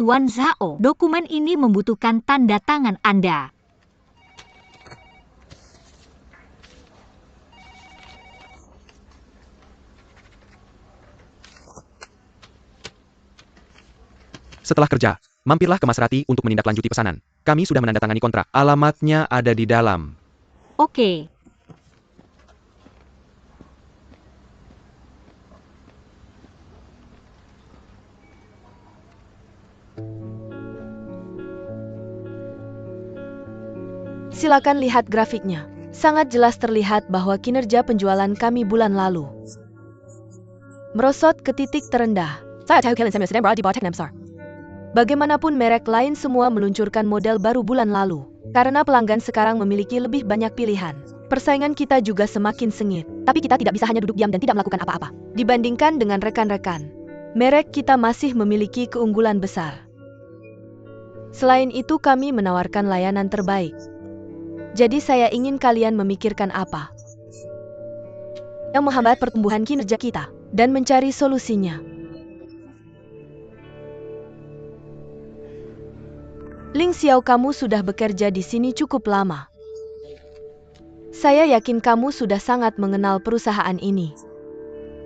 Tuan Zhao, dokumen ini membutuhkan tanda tangan Anda. Setelah kerja, mampirlah ke Maserati untuk menindaklanjuti pesanan. Kami sudah menandatangani kontrak. Alamatnya ada di dalam. Oke. Silakan lihat grafiknya. Sangat jelas terlihat bahwa kinerja penjualan kami bulan lalu merosot ke titik terendah. Bagaimanapun merek lain semua meluncurkan model baru bulan lalu. Karena pelanggan sekarang memiliki lebih banyak pilihan, persaingan kita juga semakin sengit. Tapi kita tidak bisa hanya duduk diam dan tidak melakukan apa-apa. Dibandingkan dengan rekan-rekan, merek kita masih memiliki keunggulan besar. Selain itu kami menawarkan layanan terbaik. Jadi saya ingin kalian memikirkan apa yang menghambat pertumbuhan kinerja kita dan mencari solusinya. Ling Xiao, kamu sudah bekerja di sini cukup lama. Saya yakin kamu sudah sangat mengenal perusahaan ini.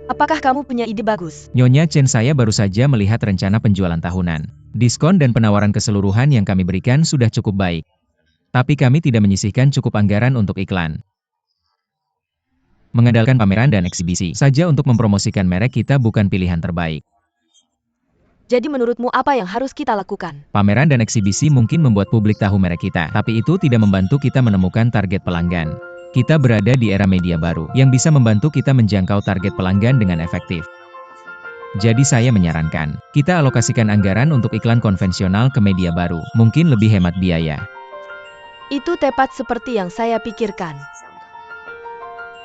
Apakah kamu punya ide bagus? Nyonya Chen, saya baru saja melihat rencana penjualan tahunan. Diskon dan penawaran keseluruhan yang kami berikan sudah cukup baik. Tapi kami tidak menyisihkan cukup anggaran untuk iklan. Mengandalkan pameran dan eksibisi saja untuk mempromosikan merek kita bukan pilihan terbaik. Jadi menurutmu apa yang harus kita lakukan? Pameran dan eksibisi mungkin membuat publik tahu merek kita, tapi itu tidak membantu kita menemukan target pelanggan. Kita berada di era media baru, yang bisa membantu kita menjangkau target pelanggan dengan efektif. Jadi saya menyarankan, kita alokasikan anggaran untuk iklan konvensional ke media baru, mungkin lebih hemat biaya. Itu tepat seperti yang saya pikirkan.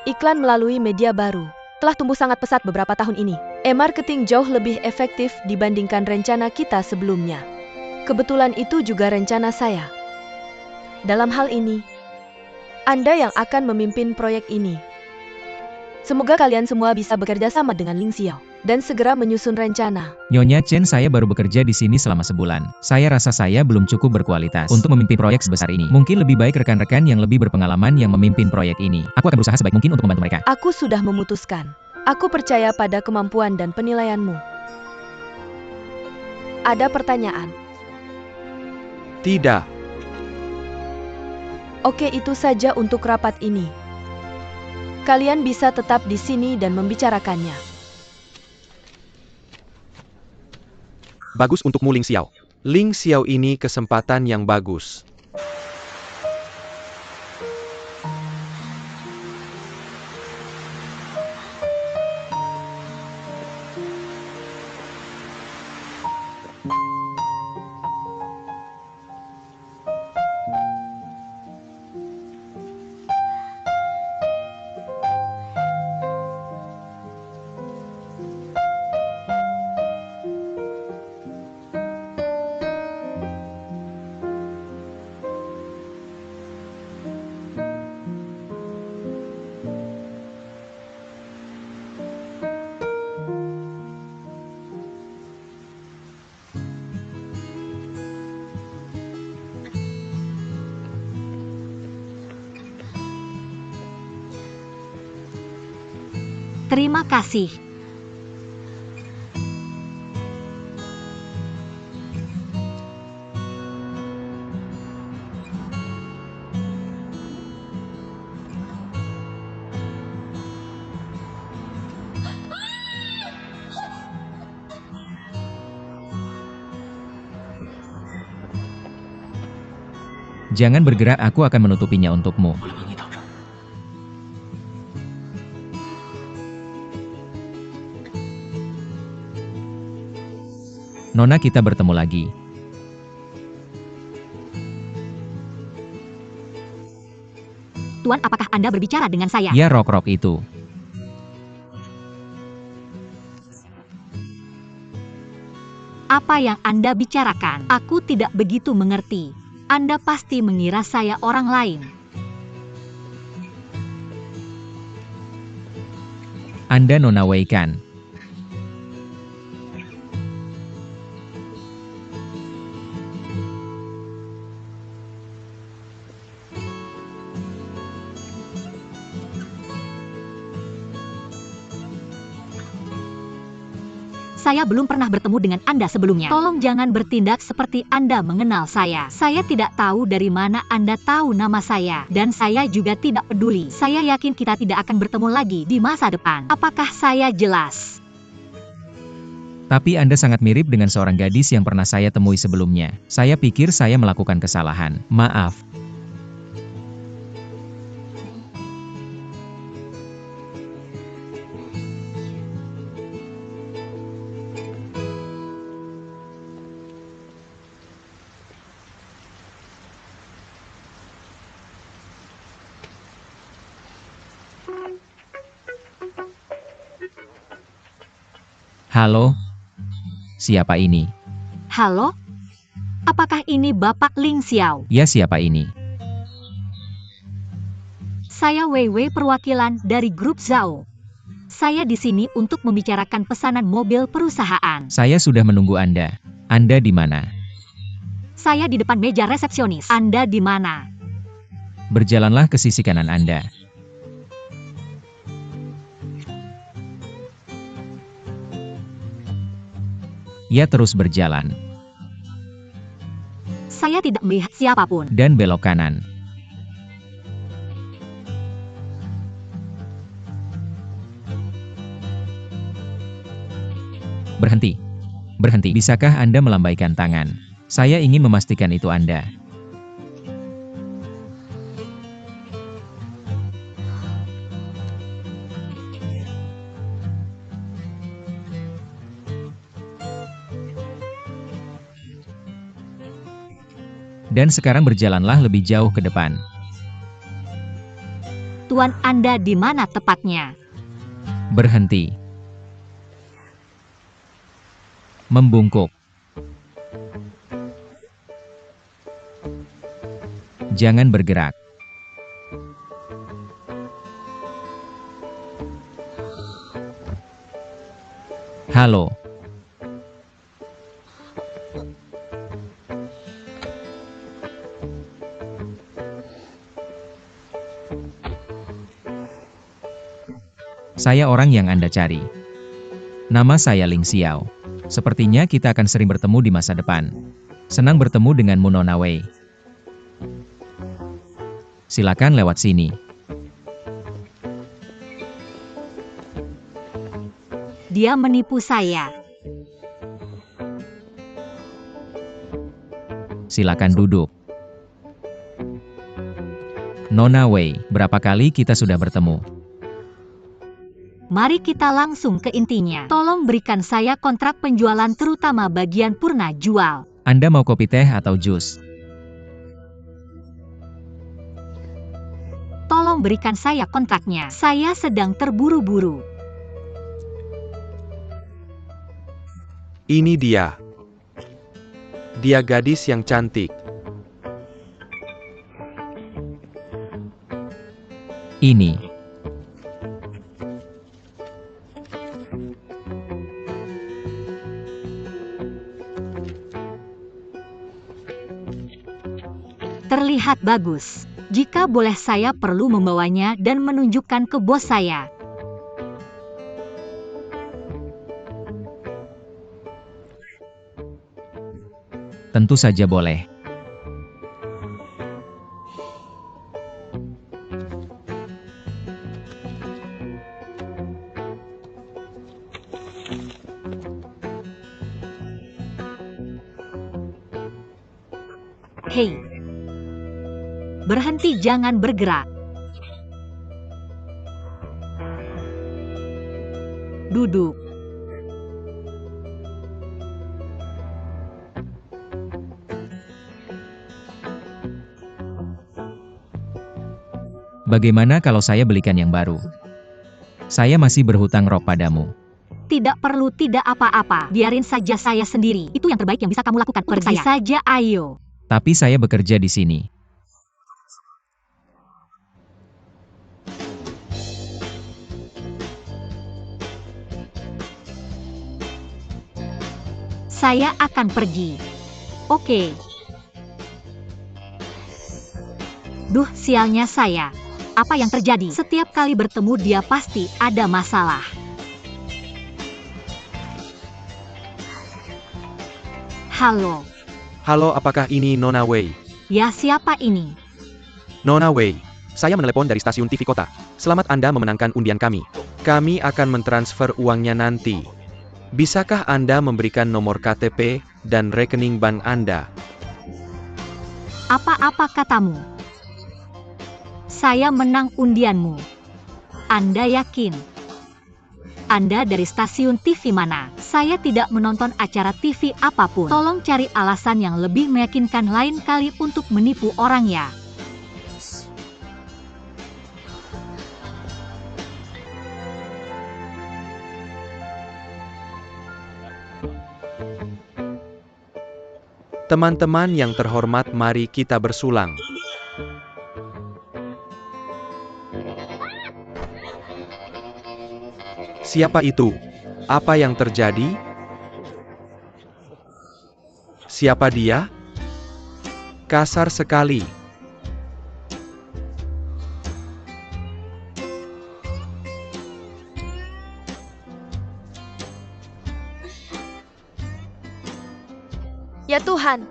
Iklan melalui media baru telah tumbuh sangat pesat beberapa tahun ini. E-marketing jauh lebih efektif dibandingkan rencana kita sebelumnya. Kebetulan itu juga rencana saya. Dalam hal ini, Anda yang akan memimpin proyek ini. Semoga kalian semua bisa bekerja sama dengan Ling Xiao dan segera menyusun rencana. Nyonya Chen, saya baru bekerja di sini selama sebulan. Saya rasa saya belum cukup berkualitas untuk memimpin proyek sebesar ini. Mungkin lebih baik rekan-rekan yang lebih berpengalaman yang memimpin proyek ini. Aku akan berusaha sebaik mungkin untuk membantu mereka. Aku sudah memutuskan. Aku percaya pada kemampuan dan penilaianmu. Ada pertanyaan? Tidak. Oke, itu saja untuk rapat ini. Kalian bisa tetap di sini dan membicarakannya. Bagus untukmu, Ling Xiao. Ling Xiao ini kesempatan yang bagus. Terima kasih. Jangan bergerak, aku akan menutupinya untukmu. Nona, kita bertemu lagi. Tuan, apakah Anda berbicara dengan saya? Ya, Rok-Rok itu. Apa yang Anda bicarakan? Aku tidak begitu mengerti. Anda pasti mengira saya orang lain. Anda Nona Wei kan? Saya belum pernah bertemu dengan Anda sebelumnya. Tolong jangan bertindak seperti Anda mengenal saya. Saya tidak tahu dari mana Anda tahu nama saya. Dan saya juga tidak peduli. Saya yakin kita tidak akan bertemu lagi di masa depan. Apakah saya jelas? Tapi Anda sangat mirip dengan seorang gadis yang pernah saya temui sebelumnya. Saya pikir saya melakukan kesalahan. Maaf. Halo? Siapa ini? Halo? Apakah ini Bapak Ling Xiao? Ya, siapa ini? Saya Weiwei, perwakilan dari grup Zhao. Saya di sini untuk membicarakan pesanan mobil perusahaan. Saya sudah menunggu Anda. Anda di mana? Saya di depan meja resepsionis. Anda di mana? Berjalanlah ke sisi kanan Anda. Ya, terus berjalan. Saya tidak melihat siapapun. Dan belok kanan. Berhenti. Berhenti. Bisakah Anda melambaikan tangan? Saya ingin memastikan itu Anda. Dan sekarang berjalanlah lebih jauh ke depan. Tuan, Anda di mana tepatnya? Berhenti. Membungkuk. Jangan bergerak. Halo. Saya orang yang Anda cari. Nama saya Ling Xiao. Sepertinya kita akan sering bertemu di masa depan. Senang bertemu denganmu, Nona Wei. Silakan lewat sini. Dia menipu saya. Silakan duduk. Nona Wei, berapa kali kita sudah bertemu? Mari kita langsung ke intinya. Tolong berikan saya kontrak penjualan terutama bagian purna jual. Anda mau kopi teh atau jus? Tolong berikan saya kontraknya. Saya sedang terburu-buru. Ini dia. Dia gadis yang cantik. Ini. Terlihat bagus. Jika boleh, saya perlu membawanya dan menunjukkan ke bos saya. Tentu saja boleh. Hei, berhenti, jangan bergerak. Duduk. Bagaimana kalau saya belikan yang baru? Saya masih berhutang rok padamu. Tidak perlu, tidak apa-apa. Biarin saja saya sendiri. Itu yang terbaik yang bisa kamu lakukan. Pergi saja, ayo. Tapi saya bekerja di sini. Saya akan pergi. Oke. Duh, sialnya saya. Apa yang terjadi? Setiap kali bertemu dia pasti ada masalah. Halo. Halo, apakah ini Nona Wei? Ya, siapa ini? Nona Wei, saya menelepon dari stasiun TV kota. Selamat Anda memenangkan undian kami. Kami akan mentransfer uangnya nanti. Bisakah Anda memberikan nomor KTP dan rekening bank Anda? Apa-apa katamu? Saya menang undianmu. Anda yakin? Anda dari stasiun TV mana? Saya tidak menonton acara TV apapun. Tolong cari alasan yang lebih meyakinkan lain kali untuk menipu orang ya. Teman-teman yang terhormat, mari kita bersulang. Siapa itu? Apa yang terjadi? Siapa dia? Kasar sekali. Ya Tuhan,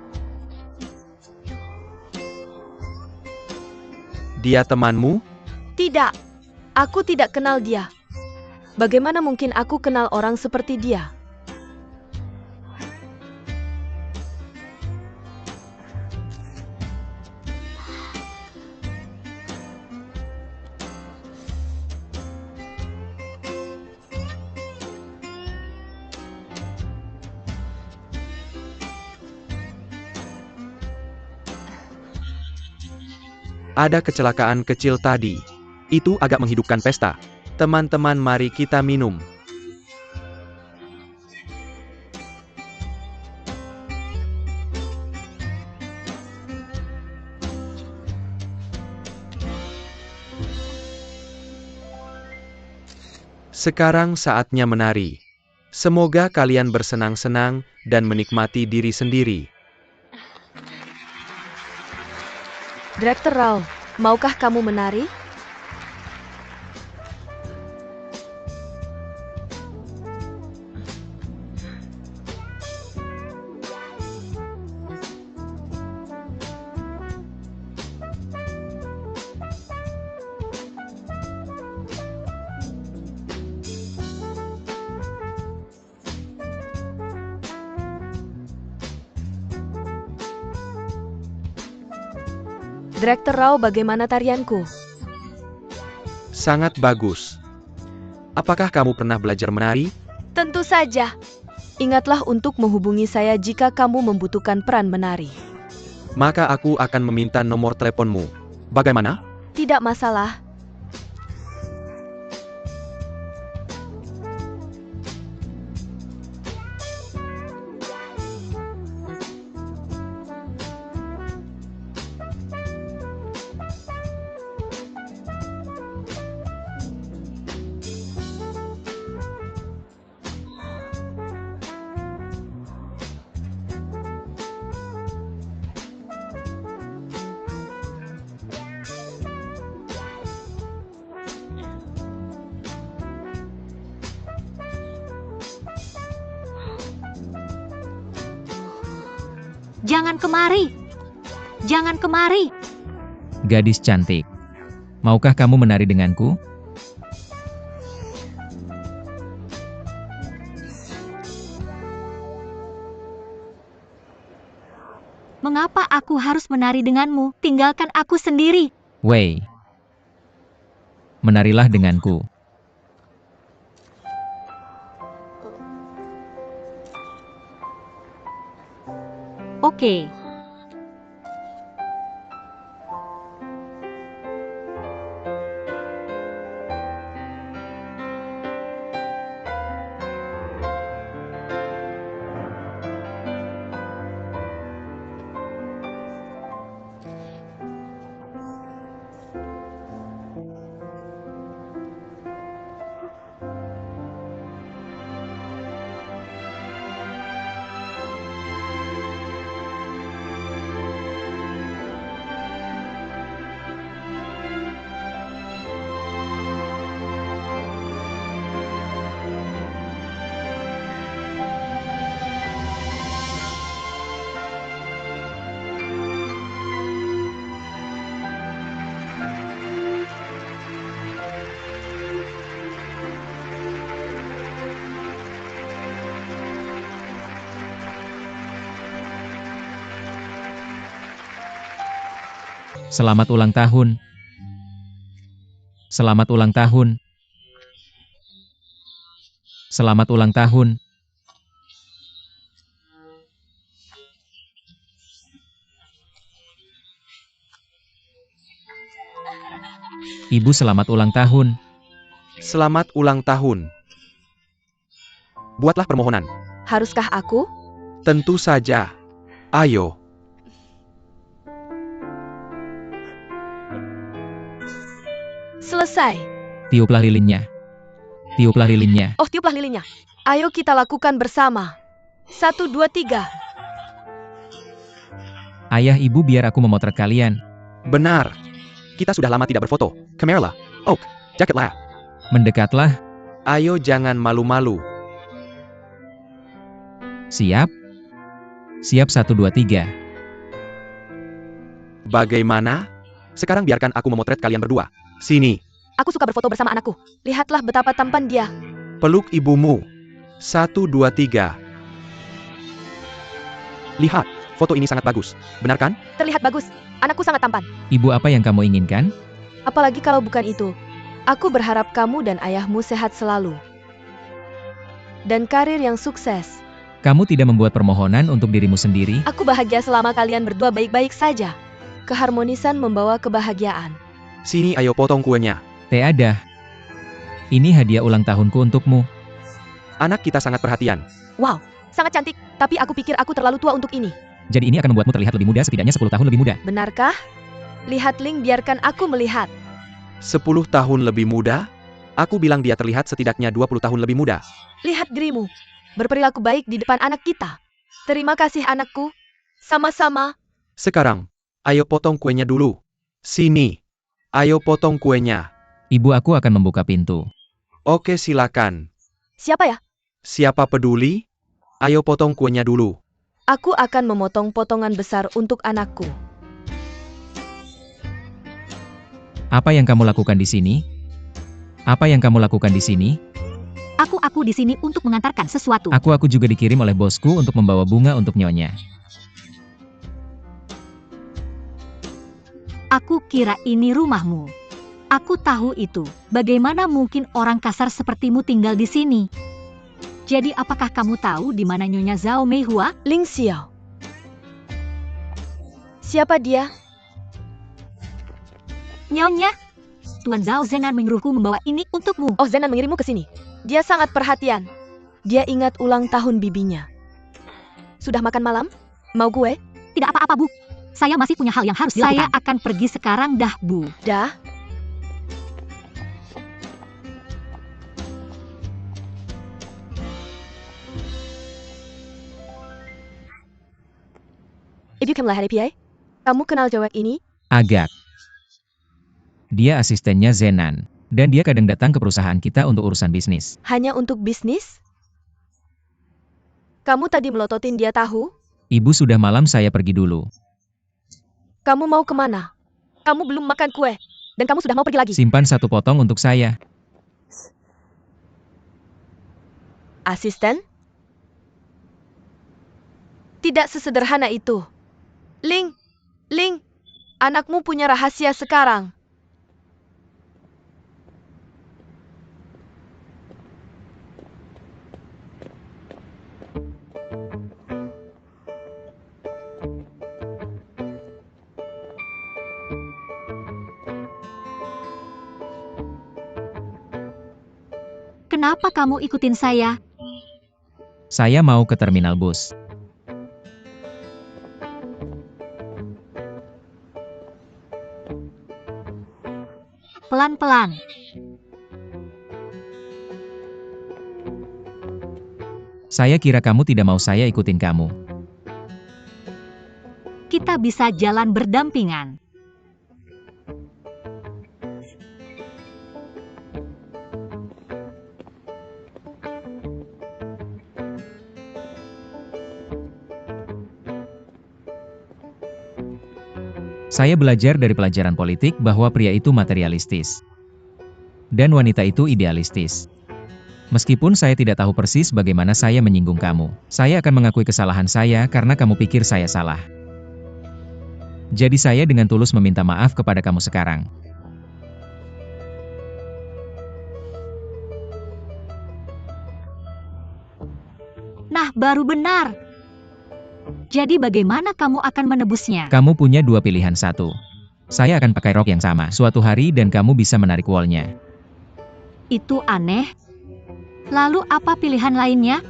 Dia temanmu? tidak. Aku tidak kenal dia. Bagaimana mungkin aku kenal orang seperti dia? Ada kecelakaan kecil tadi. Itu agak menghidupkan pesta. Teman-teman, mari kita minum. Sekarang saatnya menari. Semoga kalian bersenang-senang dan menikmati diri sendiri. Direktur Rao, maukah kamu menari? Direktur Rao, bagaimana tarianku? Sangat bagus. Apakah kamu pernah belajar menari? Tentu saja. Ingatlah untuk menghubungi saya jika kamu membutuhkan peran menari. Maka aku akan meminta nomor teleponmu. Bagaimana? Tidak masalah. Jangan kemari. Jangan kemari. Gadis cantik. Maukah kamu menari denganku? Mengapa aku harus menari denganmu? Tinggalkan aku sendiri. Wei. Menarilah denganku. Oke. Selamat ulang tahun. Selamat ulang tahun. Selamat ulang tahun. Ibu selamat ulang tahun. Selamat ulang tahun. Buatlah permohonan. Haruskah aku? Tentu saja. Ayo. Selesai. Tiuplah lilinnya. Tiuplah lilinnya. Oh, tiuplah lilinnya. Ayo kita lakukan bersama. 1, 2, 3. Ayah ibu biar aku memotret kalian. Benar. Kita sudah lama tidak berfoto. Kameralah. Oh, jaketlah. Mendekatlah. Ayo jangan malu-malu. Siap? Siap 1, 2, 3. Bagaimana? Sekarang biarkan aku memotret kalian berdua. Sini. Aku suka berfoto bersama anakku. Lihatlah betapa tampan dia. Peluk ibumu. 1, 2, 3. Lihat, foto ini sangat bagus. Benar kan? Terlihat bagus. Anakku sangat tampan. Ibu apa yang kamu inginkan? Apalagi kalau bukan itu. Aku berharap kamu dan ayahmu sehat selalu. Dan karir yang sukses. Kamu tidak membuat permohonan untuk dirimu sendiri? Aku bahagia selama kalian berdua baik-baik saja. Keharmonisan membawa kebahagiaan. Sini ayo potong kuenya. Tiada. Ini hadiah ulang tahunku untukmu. Anak kita sangat perhatian. Wow, sangat cantik. Tapi aku pikir aku terlalu tua untuk ini. Jadi ini akan membuatmu terlihat lebih muda, setidaknya 10 tahun lebih muda. Benarkah? Lihat Ling, biarkan aku melihat. 10 tahun lebih muda? Aku bilang dia terlihat setidaknya 20 tahun lebih muda. Lihat dirimu. Berperilaku baik di depan anak kita. Terima kasih anakku. Sama-sama. Sekarang, ayo potong kuenya dulu. Sini. Ayo potong kuenya. Ibu aku akan membuka pintu. Oke silakan. Siapa ya? Siapa peduli? Ayo potong kuenya dulu. Aku akan memotong potongan besar untuk anakku. Apa yang kamu lakukan di sini? Apa yang kamu lakukan di sini? Aku di sini untuk mengantarkan sesuatu. Aku juga dikirim oleh bosku untuk membawa bunga untuk nyonya. Aku kira ini rumahmu. Aku tahu itu. Bagaimana mungkin orang kasar sepertimu tinggal di sini? Jadi apakah kamu tahu di mana Nyonya Zhao Meihua? Ling Xiao. Siapa dia? Nyonya, Tuan Zhao Zenan menyuruhku membawa ini untukmu. Oh, Zenan mengirimmu ke sini. Dia sangat perhatian. Dia ingat ulang tahun bibinya. Sudah makan malam? Mau gue? Tidak apa-apa, Bu. Saya masih punya hal yang harus dilakukan. Saya akan pergi sekarang dah, Bu. Dah. If you can lah, PA. Kamu kenal cewek ini? Agak. Dia asistennya Zenan. Dan dia kadang datang ke perusahaan kita untuk urusan bisnis. Hanya untuk bisnis? Kamu tadi melototin dia tahu? Ibu sudah malam, saya pergi dulu. Kamu mau kemana? Kamu belum makan kue, dan kamu sudah mau pergi lagi. Simpan 1 potong untuk saya. Asisten? Tidak sesederhana itu. Ling, anakmu punya rahasia sekarang. Kenapa kamu ikutin saya? Saya mau ke terminal bus. Pelan-pelan. Saya kira kamu tidak mau saya ikutin kamu. Kita bisa jalan berdampingan. Saya belajar dari pelajaran politik bahwa pria itu materialistis. Dan wanita itu idealistis. Meskipun saya tidak tahu persis bagaimana saya menyinggung kamu, saya akan mengakui kesalahan saya karena kamu pikir saya salah. Jadi saya dengan tulus meminta maaf kepada kamu sekarang. Nah, baru benar. Jadi bagaimana kamu akan menebusnya? Kamu punya 2 pilihan. 1. Saya akan pakai rok yang sama suatu hari dan kamu bisa menarik wallnya. Itu aneh. Lalu apa pilihan lainnya?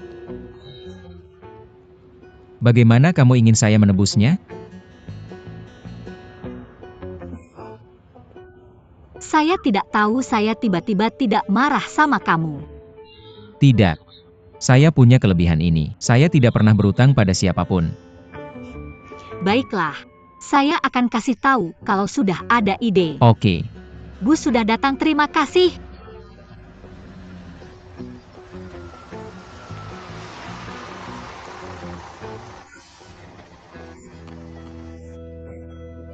Bagaimana kamu ingin saya menebusnya? Saya tidak tahu, saya tiba-tiba tidak marah sama kamu. Tidak. Saya punya kelebihan ini. Saya tidak pernah berutang pada siapapun. Baiklah, saya akan kasih tahu kalau sudah ada ide. Oke. Bus sudah datang, terima kasih.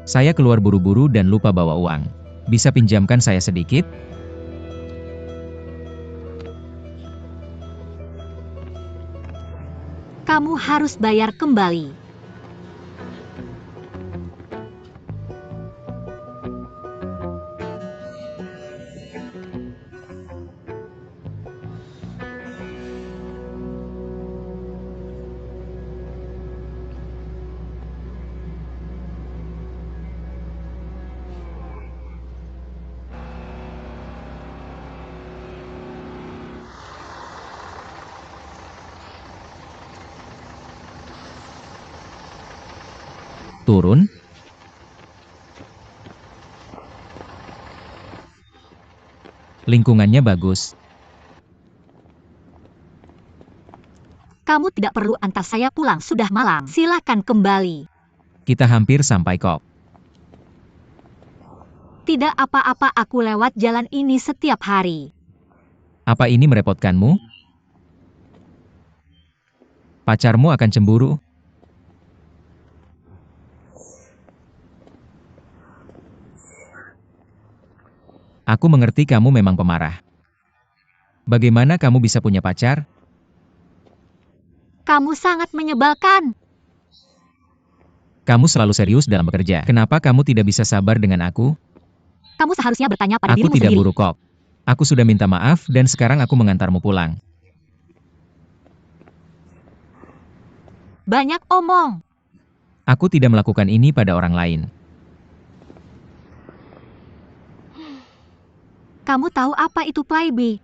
Saya keluar buru-buru dan lupa bawa uang. Bisa pinjamkan saya sedikit? Kamu harus bayar kembali. Turun? Lingkungannya bagus. Kamu tidak perlu antar saya pulang, sudah malam. Silakan kembali. Kita hampir sampai kok. Tidak apa-apa, aku lewat jalan ini setiap hari. Apa ini merepotkanmu? Pacarmu akan cemburu. Aku mengerti kamu memang pemarah. Bagaimana kamu bisa punya pacar? Kamu sangat menyebalkan. Kamu selalu serius dalam bekerja. Kenapa kamu tidak bisa sabar dengan aku? Kamu seharusnya bertanya pada Aku dirimu tidak sendiri. buruk kok. Aku sudah minta maaf dan sekarang aku mengantarmu pulang. Banyak omong. Aku tidak melakukan ini pada orang lain. Kamu tahu apa itu Playboy?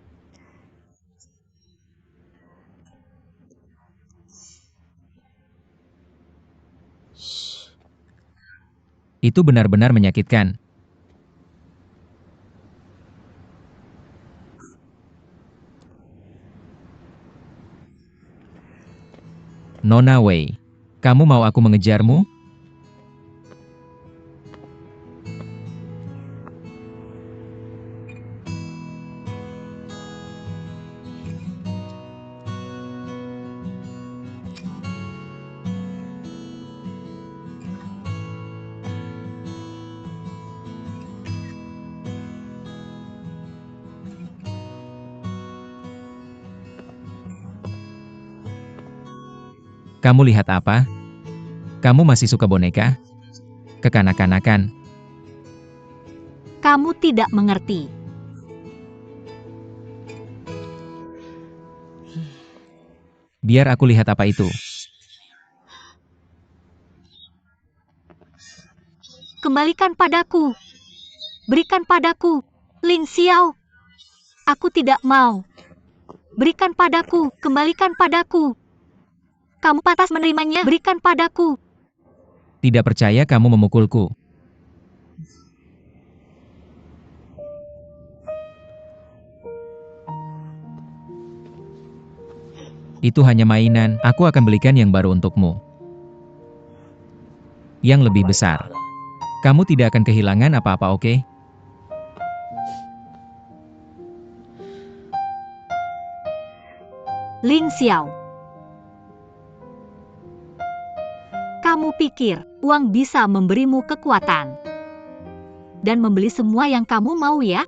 Itu benar-benar menyakitkan. Nona Wei, kamu mau aku mengejarmu? Kamu lihat apa? Kamu masih suka boneka? Kekanak-kanakan. Kamu tidak mengerti. Biar aku lihat apa itu. Kembalikan padaku. Berikan padaku. Ling Xiao. Aku tidak mau. Berikan padaku. Kembalikan padaku. Kamu pantas menerimanya. Berikan padaku. Tidak percaya kamu memukulku. Itu hanya mainan, aku akan belikan yang baru untukmu. Yang lebih besar. Kamu tidak akan kehilangan apa-apa, oke? Ling Xiao. Kamu pikir uang bisa memberimu kekuatan dan membeli semua yang kamu mau ya?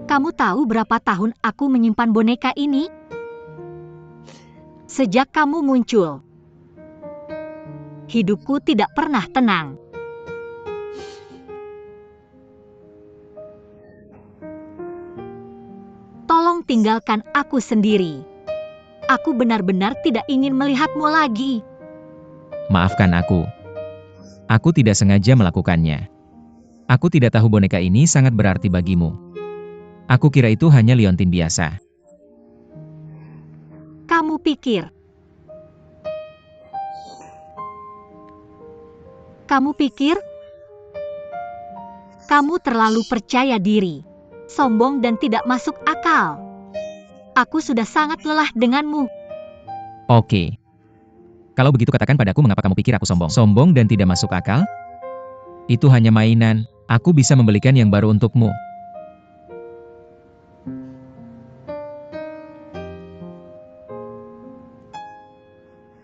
Kamu tahu berapa tahun aku menyimpan boneka ini? Sejak kamu muncul, hidupku tidak pernah tenang. Tolong tinggalkan aku sendiri. Aku benar-benar tidak ingin melihatmu lagi. Maafkan aku. Aku tidak sengaja melakukannya. Aku tidak tahu boneka ini sangat berarti bagimu. Aku kira itu hanya liontin biasa. Kamu pikir kamu terlalu percaya diri, sombong dan tidak masuk akal. Aku sudah sangat lelah denganmu. Oke. Kalau begitu katakan padaku mengapa kamu pikir aku sombong. Sombong dan tidak masuk akal? Itu hanya mainan, aku bisa membelikan yang baru untukmu.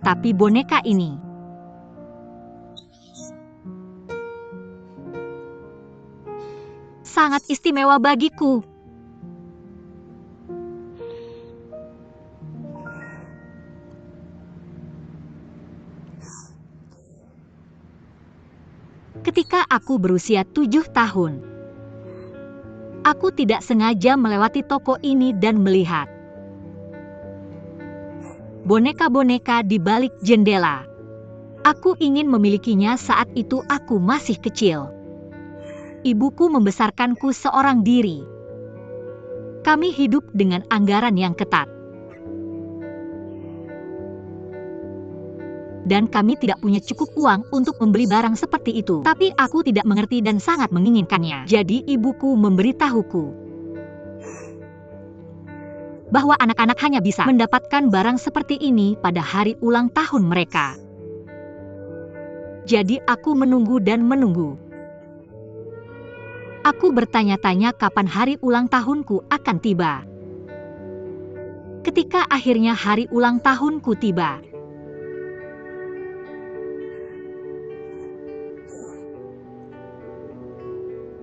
Tapi boneka ini sangat istimewa bagiku. Ketika aku berusia 7 tahun, aku tidak sengaja melewati toko ini dan melihat boneka-boneka di balik jendela. Aku ingin memilikinya saat itu aku masih kecil. Ibuku membesarkanku seorang diri. Kami hidup dengan anggaran yang ketat. Dan kami tidak punya cukup uang untuk membeli barang seperti itu. Tapi aku tidak mengerti dan sangat menginginkannya. Jadi ibuku memberitahuku bahwa anak-anak hanya bisa mendapatkan barang seperti ini pada hari ulang tahun mereka. Jadi aku menunggu dan menunggu. Aku bertanya-tanya kapan hari ulang tahunku akan tiba. Ketika akhirnya hari ulang tahunku tiba,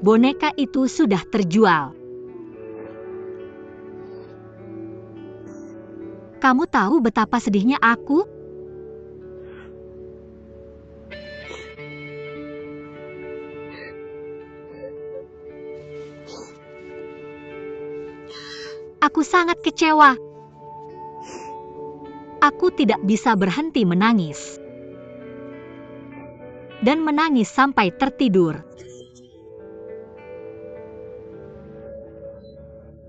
boneka itu sudah terjual. Kamu tahu betapa sedihnya aku? Aku sangat kecewa. Aku tidak bisa berhenti menangis. Dan menangis sampai tertidur.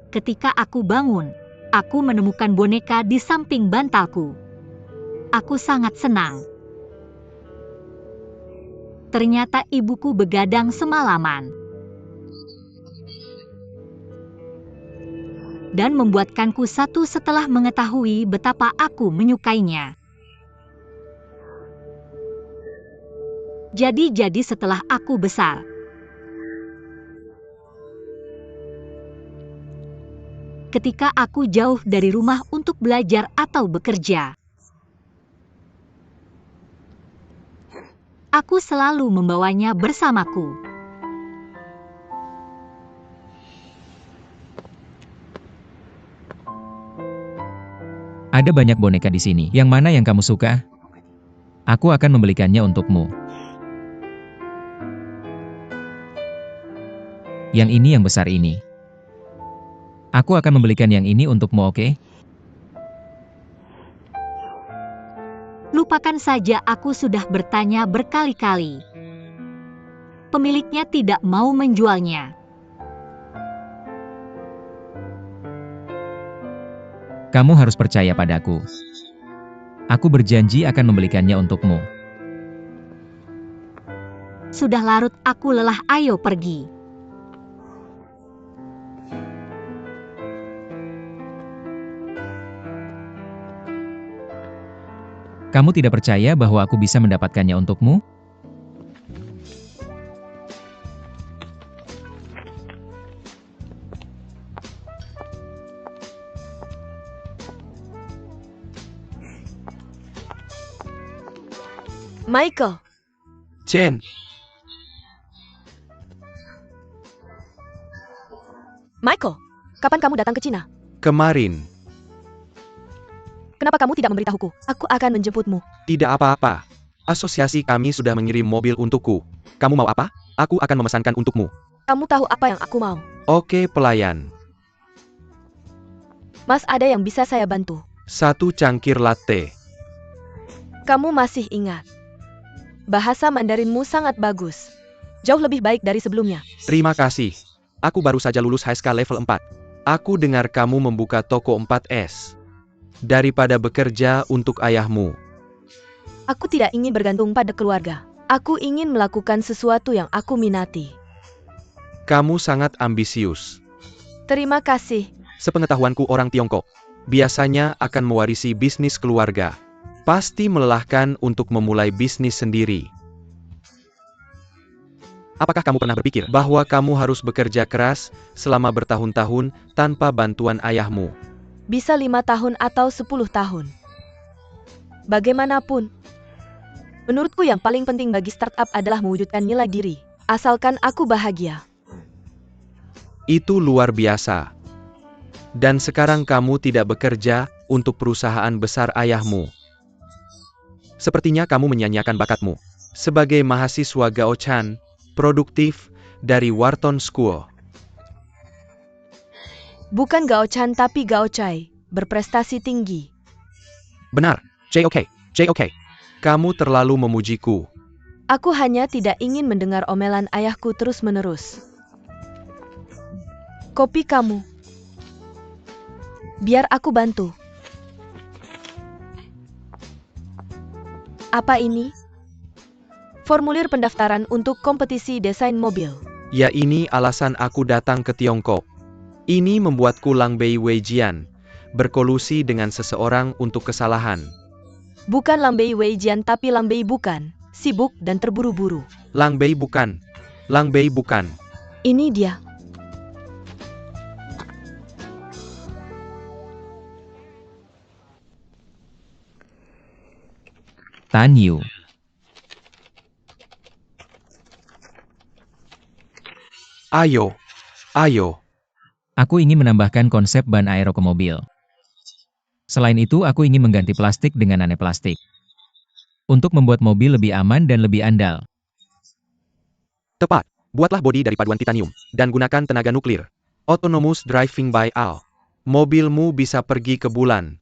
Ketika aku bangun, aku menemukan boneka di samping bantalku. Aku sangat senang. Ternyata ibuku begadang semalaman. Dan membuatkanku satu setelah mengetahui betapa aku menyukainya. Jadi setelah aku besar, ketika aku jauh dari rumah untuk belajar atau bekerja, aku selalu membawanya bersamaku. Ada banyak boneka di sini. Yang mana yang kamu suka? Aku akan membelikannya untukmu. Yang ini yang besar ini. Aku akan membelikan yang ini untukmu, oke? Lupakan saja, aku sudah bertanya berkali-kali. Pemiliknya tidak mau menjualnya. Kamu harus percaya padaku. Aku berjanji akan membelikannya untukmu. Sudah larut, aku lelah, ayo pergi. Kamu tidak percaya bahwa aku bisa mendapatkannya untukmu? Michael, Chen, Michael, kapan kamu datang ke Cina? kemarin. Kenapa kamu tidak memberitahuku? Aku akan menjemputmu. Tidak apa-apa. Asosiasi kami sudah mengirim mobil untukku. Kamu mau apa? Aku akan memesankan untukmu. Kamu tahu apa yang aku mau? Oke, pelayan. Mas, ada yang bisa saya bantu? 1 cangkir latte. Kamu masih ingat? Bahasa Mandarinmu sangat bagus. Jauh lebih baik dari sebelumnya. Terima kasih. Aku baru saja lulus HSK level 4. Aku dengar kamu membuka toko 4S. Daripada bekerja untuk ayahmu. Aku tidak ingin bergantung pada keluarga. Aku ingin melakukan sesuatu yang aku minati. Kamu sangat ambisius. Terima kasih. Sepengetahuanku, orang Tiongkok biasanya akan mewarisi bisnis keluarga. Pasti melelahkan untuk memulai bisnis sendiri. Apakah kamu pernah berpikir bahwa kamu harus bekerja keras selama bertahun-tahun tanpa bantuan ayahmu? Bisa 5 tahun atau 10 tahun. Bagaimanapun, menurutku yang paling penting bagi startup adalah mewujudkan nilai diri. Asalkan aku bahagia. Itu luar biasa. Dan sekarang kamu tidak bekerja untuk perusahaan besar ayahmu. Sepertinya kamu menyanyiakan bakatmu. Sebagai mahasiswa Gaochan, produktif, dari Wharton School. Bukan Gaochan tapi Gaochai, berprestasi tinggi. Benar, JOK. Kamu terlalu memujiku. Aku hanya tidak ingin mendengar omelan ayahku terus-menerus. Kopi kamu. Biar aku bantu. Apa ini? Formulir pendaftaran untuk kompetisi desain mobil. Ya, ini alasan aku datang ke Tiongkok. Ini membuatku Lang Bei Weijian, berkolusi dengan seseorang untuk kesalahan. Bukan Lambei Weijian tapi Lambei bukan, sibuk dan terburu-buru. Lang Bei bukan. Ini dia. Tan Yu. Ayo. Aku ingin menambahkan konsep ban aero ke mobil. Selain itu, aku ingin mengganti plastik dengan nanoplastik. Untuk membuat mobil lebih aman dan lebih andal. Tepat. Buatlah bodi dari paduan titanium, dan gunakan tenaga nuklir. Autonomous Driving by AI. Mobilmu bisa pergi ke bulan.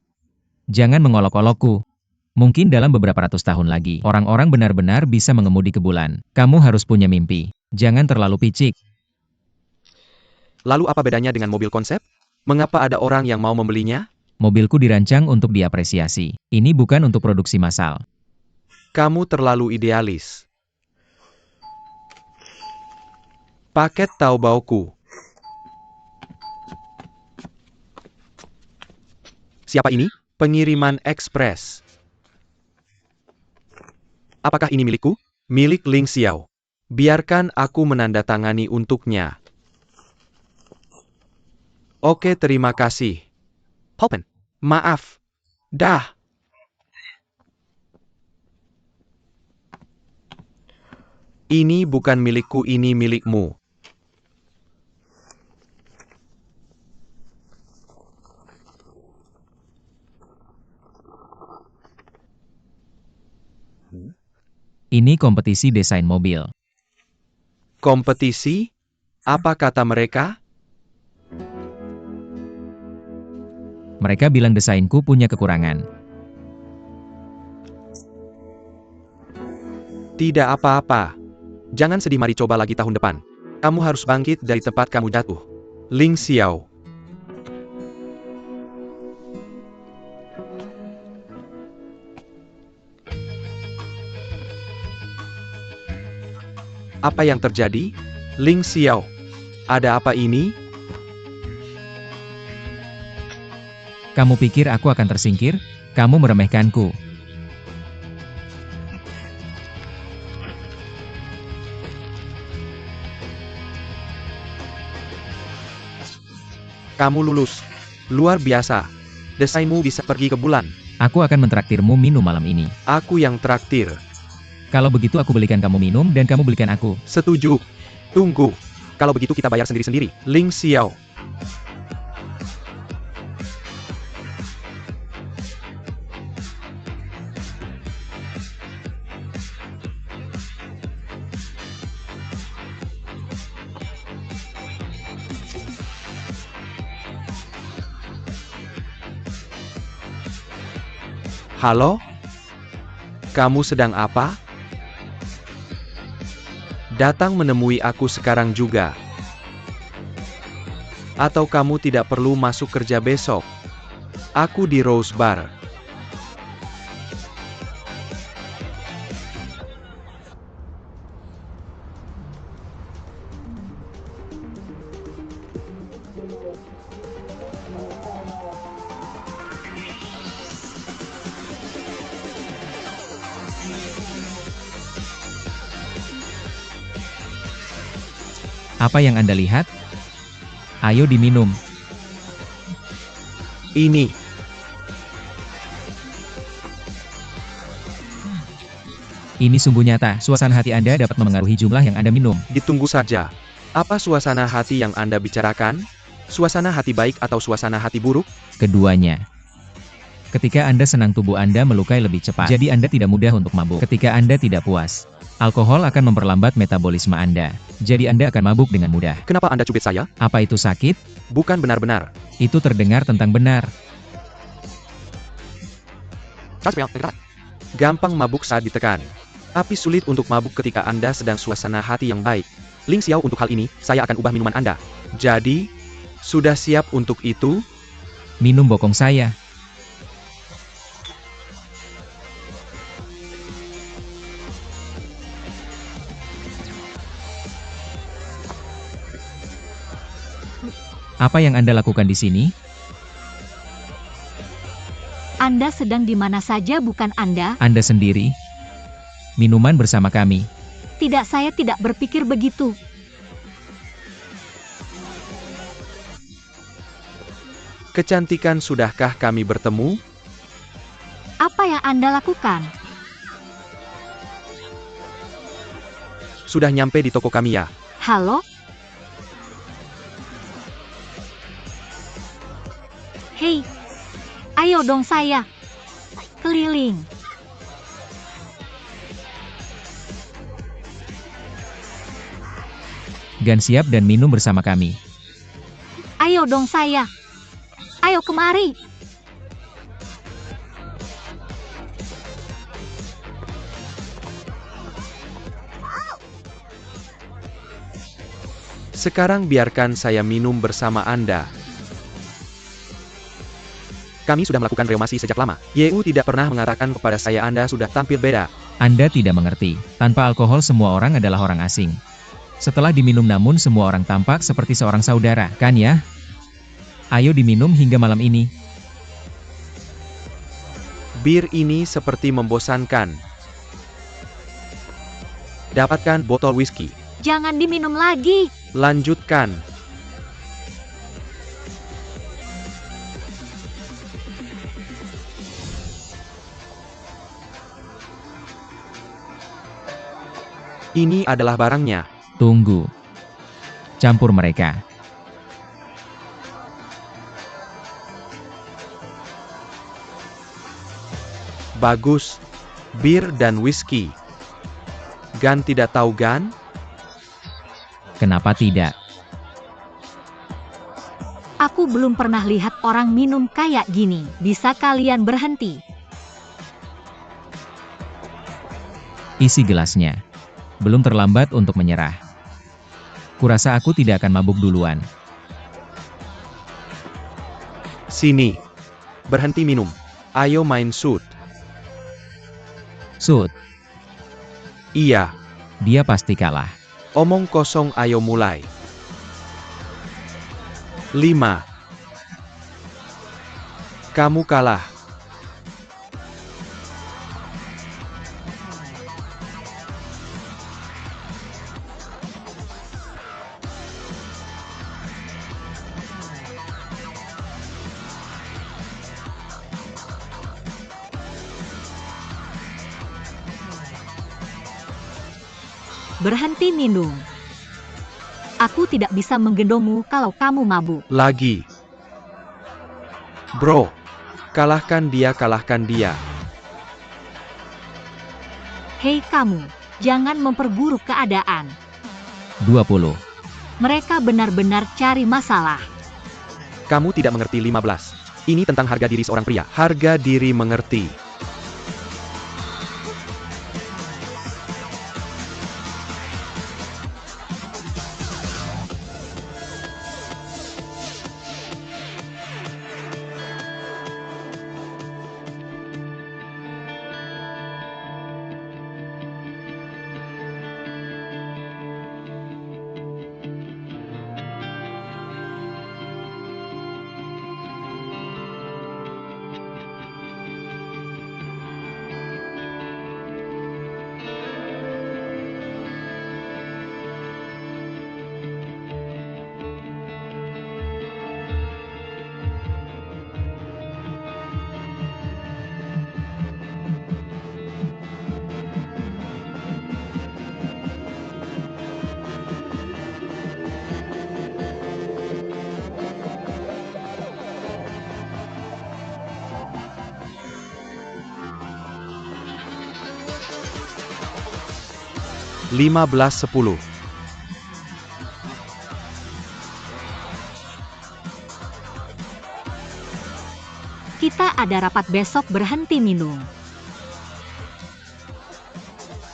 Jangan mengolok-olokku. Mungkin dalam beberapa ratus tahun lagi, orang-orang benar-benar bisa mengemudi ke bulan. Kamu harus punya mimpi. Jangan terlalu picik. Lalu apa bedanya dengan mobil konsep? Mengapa ada orang yang mau membelinya? Mobilku dirancang untuk diapresiasi. Ini bukan untuk produksi massal. Kamu terlalu idealis. Paket Taobaoku. Siapa ini? Pengiriman ekspres. Apakah ini milikku? Milik Ling Xiao. Biarkan aku menandatangani untuknya. Oke, terima kasih. Hopen, maaf. Dah. Ini bukan milikku, ini milikmu. Ini kompetisi desain mobil. Kompetisi? Apa kata mereka? Mereka bilang desainku punya kekurangan. Tidak apa-apa. Jangan sedih, mari coba lagi tahun depan. Kamu harus bangkit dari tempat kamu jatuh. Ling Xiao. Apa yang terjadi? Ling Xiao. Ada apa ini? Kamu pikir aku akan tersingkir? Kamu meremehkanku. Kamu lulus. Luar biasa. Desainmu bisa pergi ke bulan. Aku akan mentraktirmu minum malam ini. Aku yang traktir. Kalau begitu aku belikan kamu minum dan kamu belikan aku. Setuju. Tunggu. Kalau begitu kita bayar sendiri-sendiri. Ling Xiao. Halo? Kamu sedang apa? Datang menemui aku sekarang juga. Atau kamu tidak perlu masuk kerja besok? Aku di Rose Bar. Apa yang Anda lihat? Ayo diminum. Ini. Ini sungguh nyata, suasana hati Anda dapat memengaruhi jumlah yang Anda minum. Ditunggu saja. Apa suasana hati yang Anda bicarakan? Suasana hati baik atau suasana hati buruk? Keduanya. Ketika Anda senang, tubuh Anda melukai lebih cepat. Jadi Anda tidak mudah untuk mabuk. Ketika Anda tidak puas, alkohol akan memperlambat metabolisme Anda. Jadi Anda akan mabuk dengan mudah. Kenapa Anda cubit saya? Apa itu sakit? Bukan benar-benar. Itu terdengar tentang benar. Gampang mabuk saat ditekan. Tapi sulit untuk mabuk ketika Anda sedang suasana hati yang baik. Ling Xiao, untuk hal ini, saya akan ubah minuman Anda. Jadi, sudah siap untuk itu? Minum bokong saya. Apa yang Anda lakukan di sini? Anda sedang di mana saja, bukan Anda? Anda sendiri? Minuman bersama kami. Tidak, saya tidak berpikir begitu. Kecantikan, sudahkah kami bertemu? Apa yang Anda lakukan? Sudah nyampe di toko kami ya? Halo? Hei, ayo dong saya. Keliling. Gan siap dan minum bersama kami. Ayo dong saya. Ayo kemari. Sekarang biarkan saya minum bersama Anda. Kami sudah melakukan reumasi sejak lama. Yu tidak pernah mengatakan kepada saya Anda sudah tampil beda. Anda tidak mengerti. Tanpa alkohol semua orang adalah orang asing. Setelah diminum namun semua orang tampak seperti seorang saudara, kan ya? Ayo diminum hingga malam ini. Bir ini seperti membosankan. Dapatkan botol whisky. Jangan diminum lagi. Lanjutkan. Ini adalah barangnya. Tunggu. Campur mereka. Bagus. Bir dan whisky. Gan tidak tahu Gan? Kenapa tidak? Aku belum pernah lihat orang minum kayak gini. Bisa kalian berhenti? Isi gelasnya. Belum terlambat untuk menyerah. Kurasa aku tidak akan mabuk duluan. Sini. Berhenti minum. Ayo main shoot. Shoot. Iya. Dia pasti kalah. Omong kosong, ayo mulai. 5. Kamu kalah. Berhenti minum. Aku tidak bisa menggendongmu kalau kamu mabuk. Lagi. Bro. Kalahkan dia, kalahkan dia. Hei kamu, jangan memperburuk keadaan. 20. Mereka benar-benar cari masalah. Kamu tidak mengerti 15. Ini tentang harga diri seorang pria. Harga diri mengerti. Lima belas 10. Kita ada rapat besok, berhenti minum.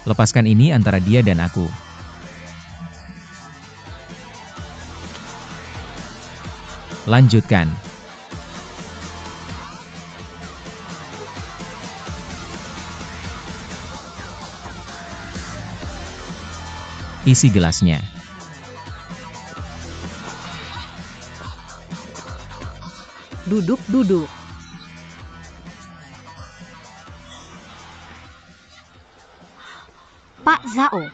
Lepaskan ini antara dia dan aku. Lanjutkan. Isi gelasnya. Duduk-duduk. Pak Zhao.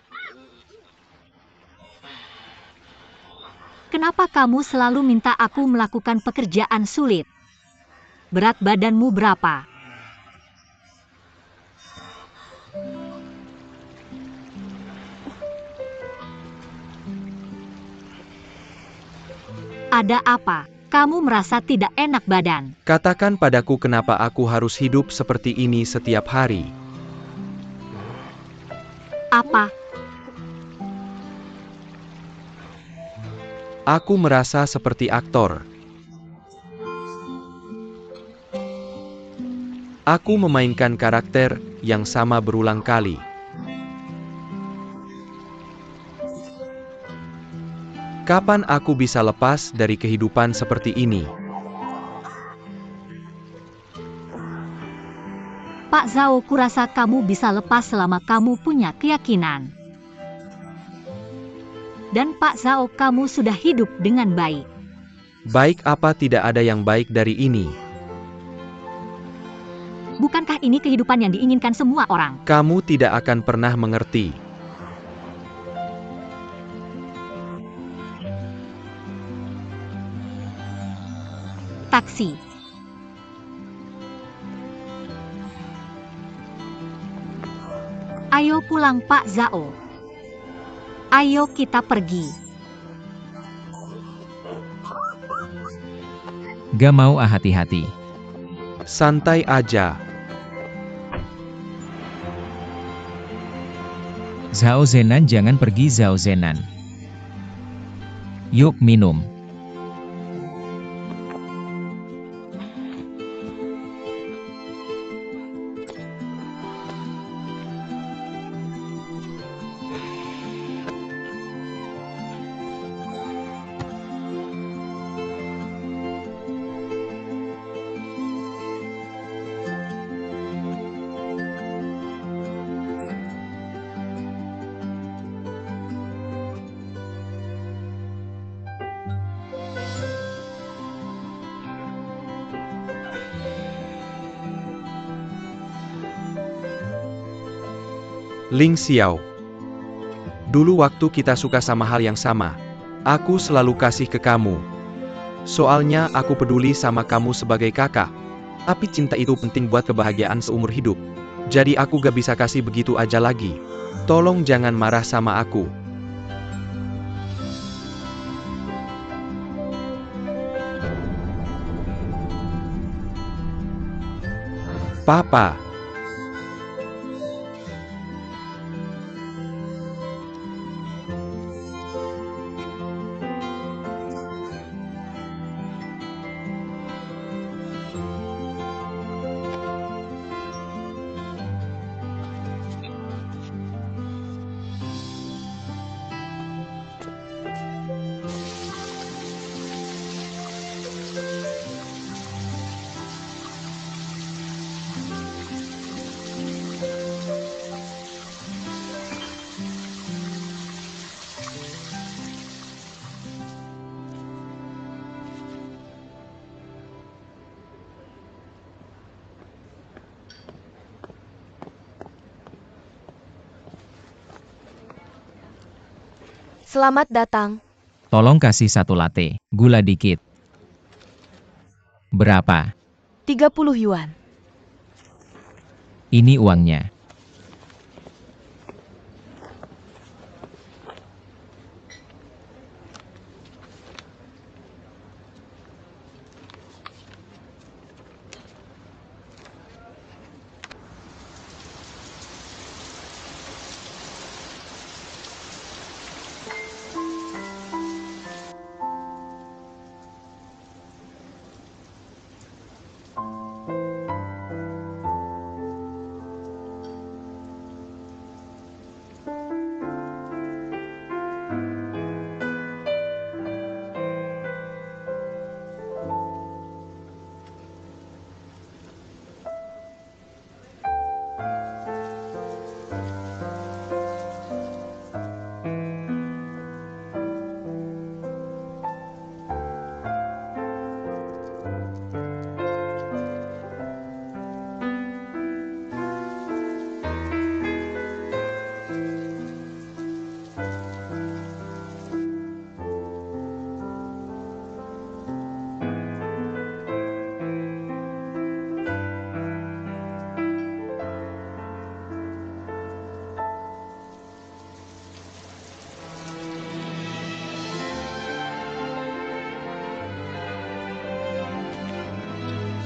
Kenapa kamu selalu minta aku melakukan pekerjaan sulit? Berat badanmu berapa? Ada apa? Kamu merasa tidak enak badan? Katakan padaku kenapa aku harus hidup seperti ini setiap hari. Apa? Aku merasa seperti aktor. Aku memainkan karakter yang sama berulang kali. Kapan aku bisa lepas dari kehidupan seperti ini? Pak Zhao, kurasa kamu bisa lepas selama kamu punya keyakinan. Dan Pak Zhao, kamu sudah hidup dengan baik. Baik apa tidak ada yang baik dari ini? Bukankah ini kehidupan yang diinginkan semua orang? Kamu tidak akan pernah mengerti. Taksi. Ayo pulang Pak Zhao. Ayo kita pergi. Gak mau hati-hati. Santai aja. Zhao Zenan, jangan pergi Zhao Zenan. Yuk minum. Ling Xiao. Dulu waktu kita suka sama hal yang sama, aku selalu kasih ke kamu. Soalnya aku peduli sama kamu sebagai kakak. Tapi cinta itu penting buat kebahagiaan seumur hidup. Jadi aku gak bisa kasih begitu aja lagi. Tolong jangan marah sama aku. Papa. Selamat datang. Tolong kasih 1 latte, gula dikit. Berapa? 30 yuan. Ini uangnya.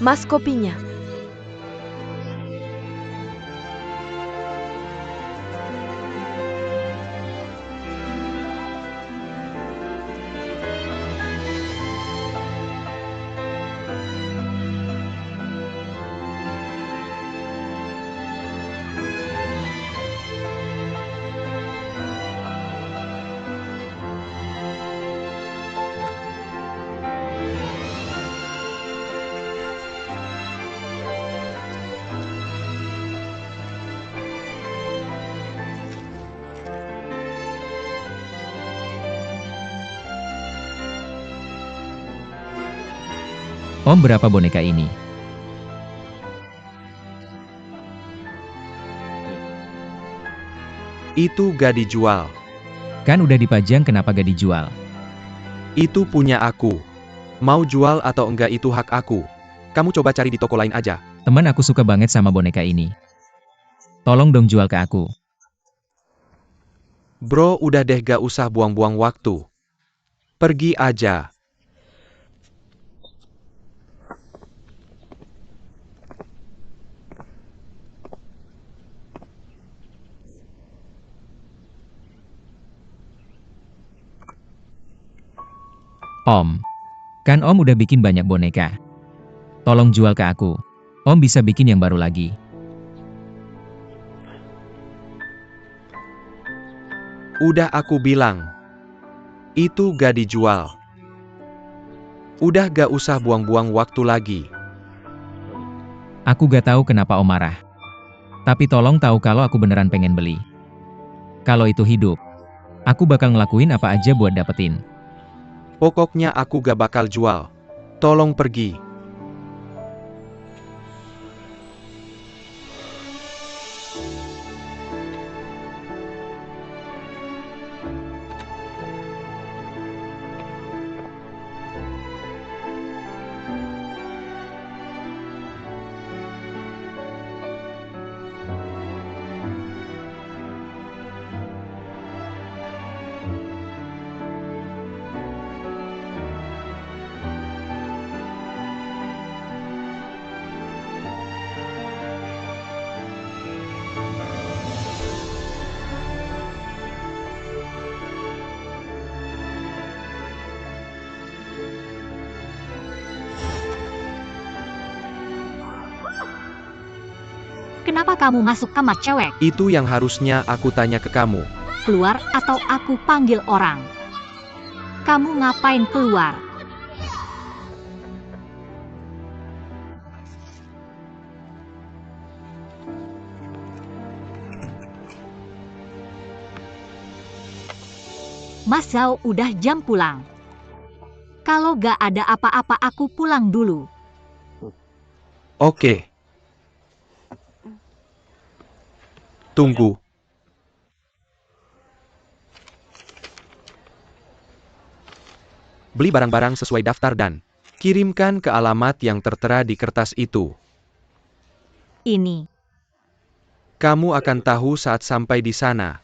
Mas kopinya. Om, berapa boneka ini? Itu gak dijual. Kan udah dipajang, kenapa gak dijual? Itu punya aku. Mau jual atau enggak itu hak aku. Kamu coba cari di toko lain aja. Teman aku suka banget sama boneka ini. Tolong dong jual ke aku. Bro, udah deh, gak usah buang-buang waktu. Pergi aja. Om, kan Om udah bikin banyak boneka. Tolong jual ke aku. Om bisa bikin yang baru lagi. Udah aku bilang. Itu gak dijual. Udah gak usah buang-buang waktu lagi. Aku gak tahu kenapa Om marah. Tapi tolong tahu kalau aku beneran pengen beli. Kalau itu hidup, aku bakal ngelakuin apa aja buat dapetin. Pokoknya aku gak bakal jual. Tolong pergi. Kenapa kamu masuk kamar cewek? Itu yang harusnya aku tanya ke kamu. Keluar atau aku panggil orang? Kamu ngapain keluar? Mas Zhao, udah jam pulang. Kalau gak ada apa-apa aku pulang dulu. Oke. Tunggu. Beli barang-barang sesuai daftar dan kirimkan ke alamat yang tertera di kertas itu. Ini. Kamu akan tahu saat sampai di sana.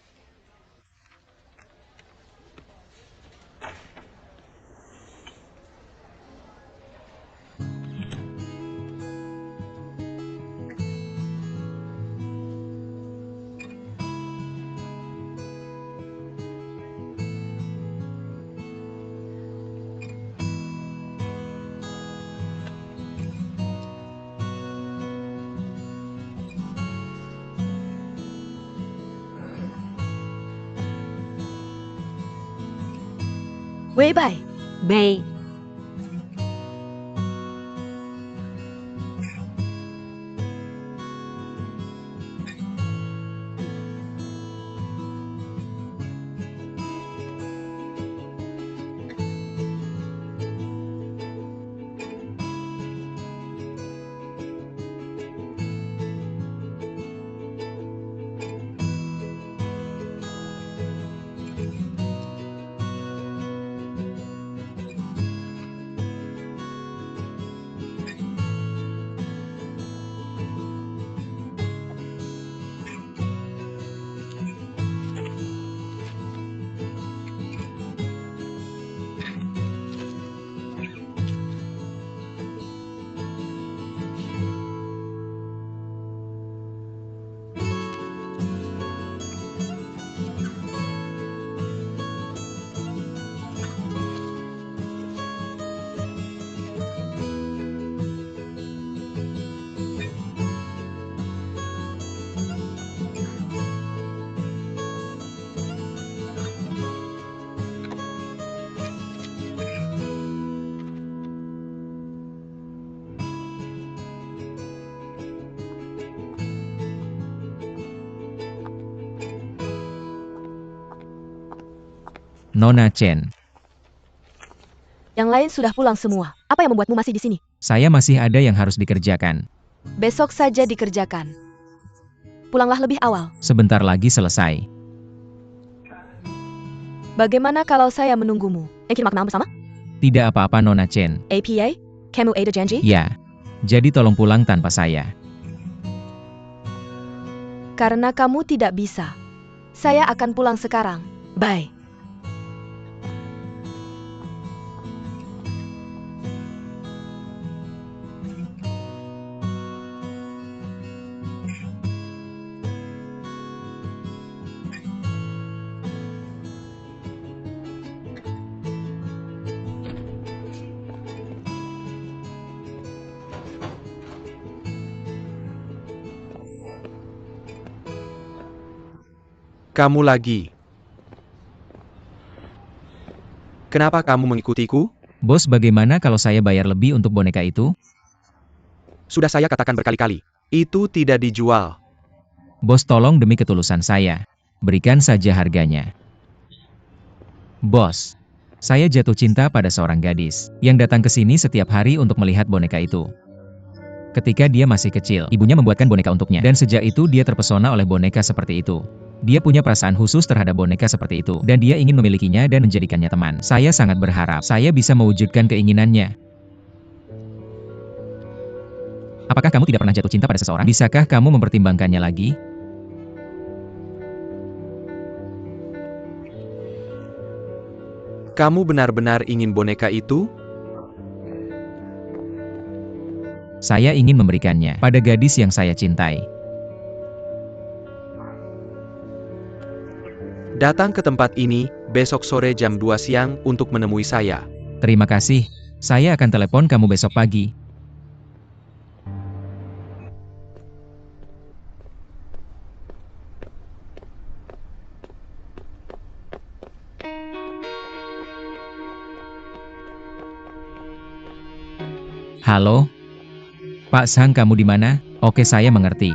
Wei Bai, Bei. Nona Chen, yang lain sudah pulang semua. Apa yang membuatmu masih di sini? saya masih ada yang harus dikerjakan. Besok saja dikerjakan. Pulanglah lebih awal. Sebentar lagi selesai. Bagaimana kalau saya menunggumu? Kirim makanan bersama? Tidak apa-apa Nona Chen. APA? Kamu ada janji? Ya. Jadi tolong pulang tanpa saya. Karena kamu tidak bisa. Saya akan pulang sekarang. Bye. Kamu lagi. Kenapa kamu mengikutiku? Bos, bagaimana kalau saya bayar lebih untuk boneka itu? Sudah saya katakan berkali-kali. Itu tidak dijual. Bos, tolong demi ketulusan saya. Berikan saja harganya. Bos, saya jatuh cinta pada seorang gadis yang datang ke sini setiap hari untuk melihat boneka itu. Ketika dia masih kecil, ibunya membuatkan boneka untuknya. Dan sejak itu dia terpesona oleh boneka seperti itu. Dia punya perasaan khusus terhadap boneka seperti itu. Dan dia ingin memilikinya dan menjadikannya teman. Saya sangat berharap saya bisa mewujudkan keinginannya. Apakah kamu tidak pernah jatuh cinta pada seseorang? Bisakah kamu mempertimbangkannya lagi? Kamu benar-benar ingin boneka itu? Saya ingin memberikannya pada gadis yang saya cintai. Datang ke tempat ini, besok sore jam 2 siang untuk menemui saya. Terima kasih. Saya akan telepon kamu besok pagi. Halo? Pak Sang, kamu di mana? Oke, saya mengerti.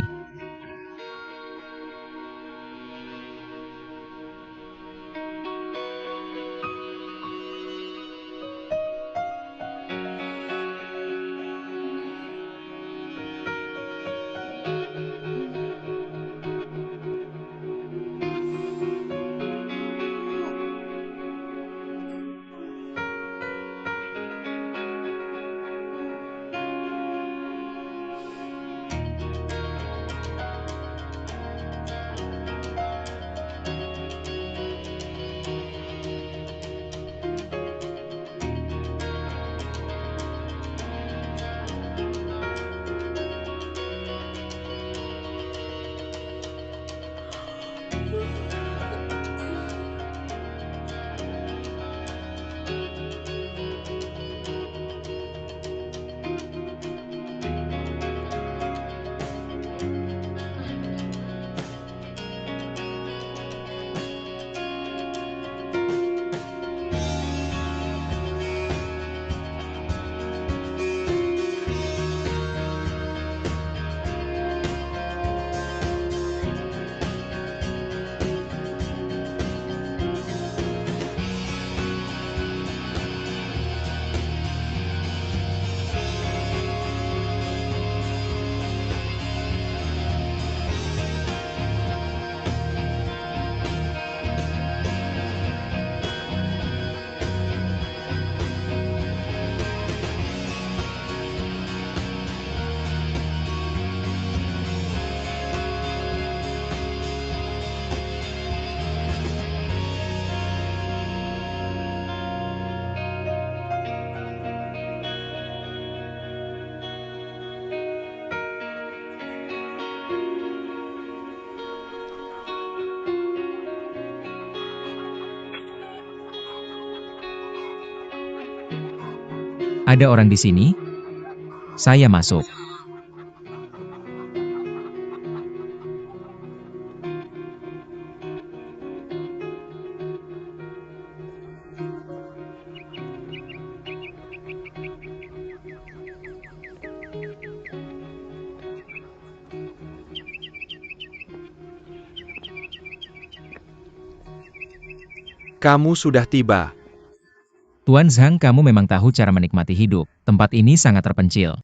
Ada orang di sini? Saya masuk. Kamu sudah tiba. Tuan Zhang, kamu memang tahu cara menikmati hidup. Tempat ini sangat terpencil.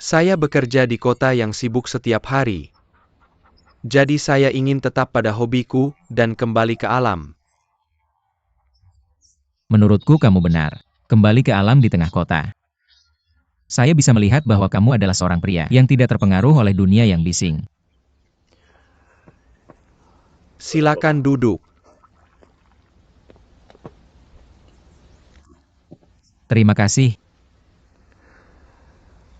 Saya bekerja di kota yang sibuk setiap hari. Jadi saya ingin tetap pada hobiku dan kembali ke alam. Menurutku kamu benar. Kembali ke alam di tengah kota. Saya bisa melihat bahwa kamu adalah seorang pria yang tidak terpengaruh oleh dunia yang bising. Silakan duduk. Terima kasih.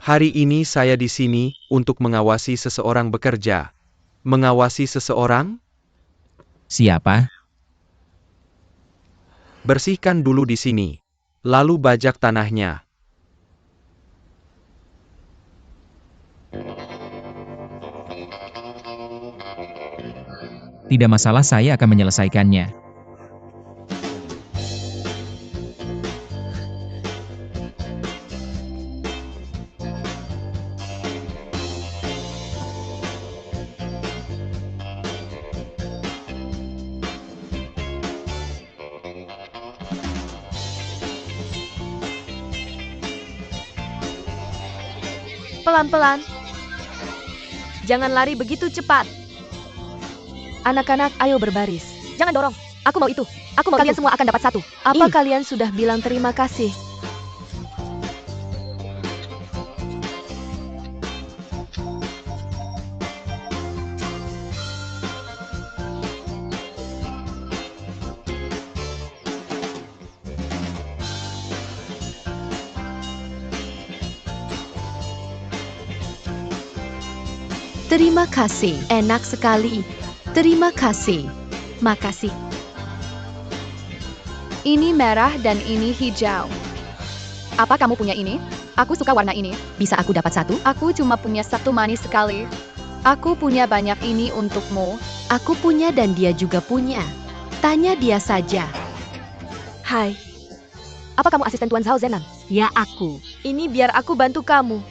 Hari ini saya di sini untuk mengawasi seseorang bekerja. Mengawasi seseorang? Siapa? Bersihkan dulu di sini. Lalu bajak tanahnya. Tidak masalah, saya akan menyelesaikannya. Pelan-pelan. Jangan lari begitu cepat. Anak-anak, ayo berbaris. Jangan dorong. Aku mau itu. Aku mau Kalian semua akan dapat satu. Apa Ini. kalian sudah bilang terima kasih? Terima kasih. Enak sekali. Terima kasih. Makasih. Ini merah dan ini hijau. Apa kamu punya ini? Aku suka warna ini. Bisa aku dapat satu? Aku cuma punya satu, manis sekali. Aku punya banyak ini untukmu. Aku punya dan dia juga punya. Tanya dia saja. Hai, Apa kamu asisten Tuan Zhao Zenan? Ya aku. ini biar aku bantu kamu.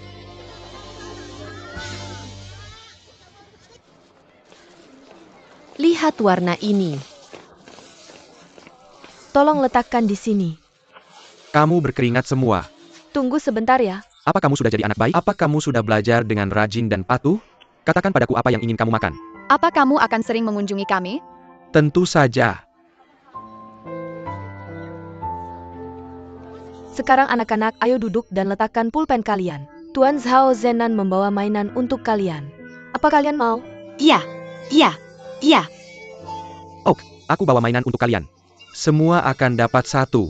Lihat warna ini. Tolong letakkan di sini. Kamu berkeringat semua. Tunggu sebentar ya. Apa kamu sudah jadi anak baik? Apa kamu sudah belajar dengan rajin dan patuh? Katakan padaku apa yang ingin kamu makan. Apa kamu akan sering mengunjungi kami? Tentu saja. Sekarang anak-anak, ayo duduk dan letakkan pulpen kalian. Tuan Zhao Zenan membawa mainan untuk kalian. Apa kalian mau? Iya. Iya. Iya. Aku bawa mainan untuk kalian. Semua akan dapat satu.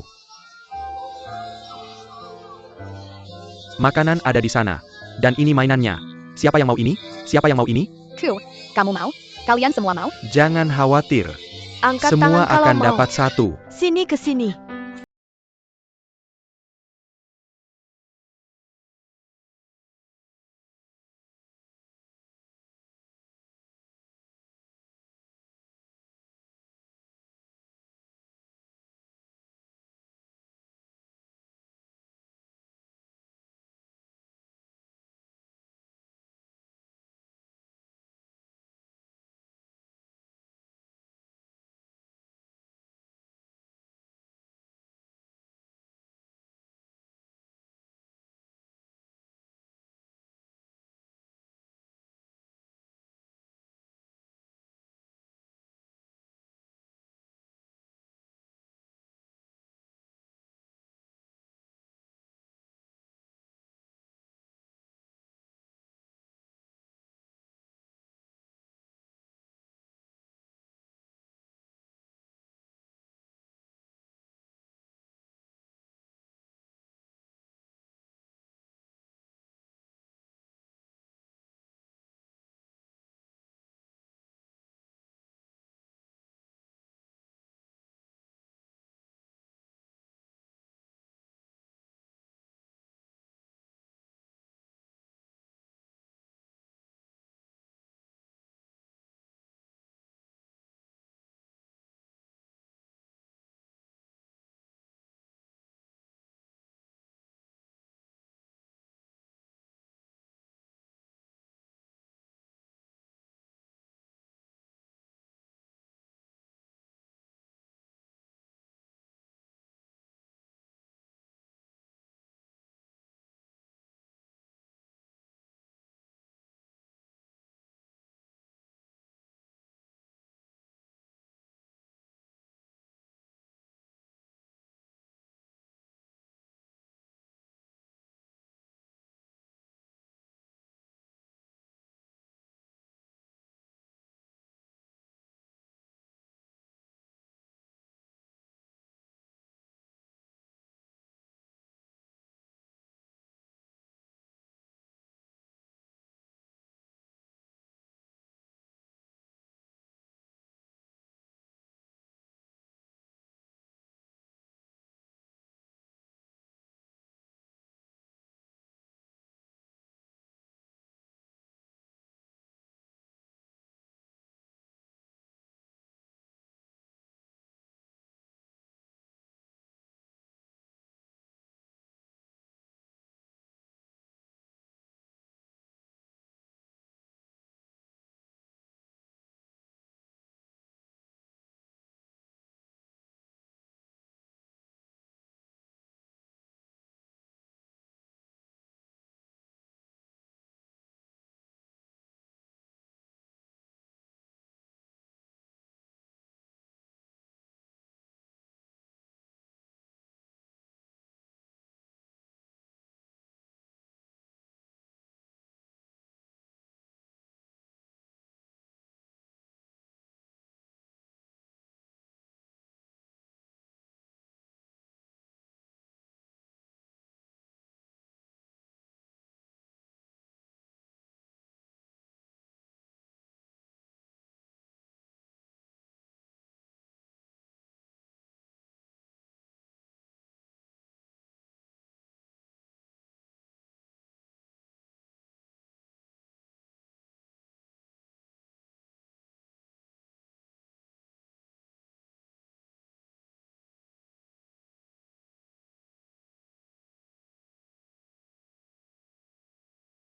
Makanan ada di sana. Dan ini mainannya. Siapa yang mau ini? Siapa yang mau ini? Kamu mau? Kalian semua mau? Jangan khawatir. Angkat Semua tangan kalau akan mau. dapat satu. Sini ke sini.